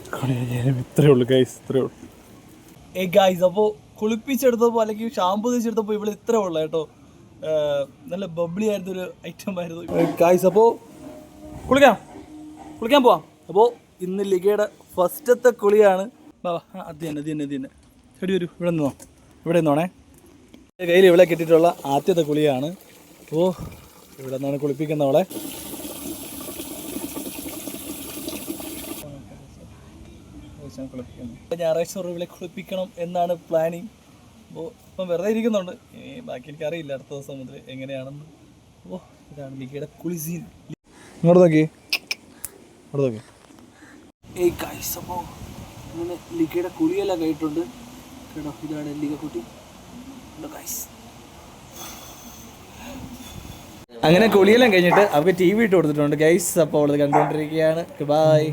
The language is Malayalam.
ഇത്രയേ ഉള്ളൂ ഗൈസ്, ഇത്രയേ ഉള്ളൂ. ഗൈസ് അപ്പോൾ കുളിപ്പിച്ചെടുത്തപ്പോൾ അല്ലെങ്കിൽ ഷാമ്പു തേച്ചെടുത്തപ്പോൾ ഇവിടെ ഇത്രേ ഉള്ളൂ കേട്ടോ. നല്ല ബബ്ലി ആയിരുന്നൊരു ഐറ്റം ആയിരുന്നു ഗൈസ്. അപ്പോൾ കുളിക്കാൻ പോവാം. അപ്പോൾ ഇന്ന് ലിഗയുടെ ഫസ്റ്റത്തെ കുളിയാണ്. അത് തന്നെ ശരി, വരൂ, ഇവിടെ നിന്നോണേ. കയ്യിൽ ഇവിടെ കിട്ടിയിട്ടുള്ള ആദ്യത്തെ കുളിയാണ്. അപ്പോൾ ഇവിടെ നിന്നാണ് കുളിപ്പിക്കുന്നവളെ. ഞായറാഴ്ച ഇവിടെ കുളിപ്പിക്കണം എന്നാണ് പ്ലാനിങ്. അപ്പോൾ ഇപ്പം വെറുതെ ഇരിക്കുന്നുണ്ട്. ബാക്കി എനിക്കറിയില്ല അടുത്ത ദിവസം മുതൽ എങ്ങനെയാണെന്ന്. അപ്പോൾ ഇതാണ് ലിഗയുടെ കുളി സീൻ. ഇങ്ങോട്ട് നോക്കി. ഗൈസ് അപ്പോൾ അങ്ങനെ ലിഗയുടെ കുളിയെല്ലാം കഴിഞ്ഞിട്ടുണ്ട് കേട്ടോ. ഇതാണ് ലിഗ കുട്ടി ഗൈസ്. അങ്ങനെ കുളിയെല്ലാം കഴിഞ്ഞിട്ട് അവർക്ക് TV ഇട്ട് കൊടുത്തിട്ടുണ്ട് ഗൈസ്. അപ്പോൾ അവളത് കണ്ടുകൊണ്ടിരിക്കുകയാണ്. ബൈ.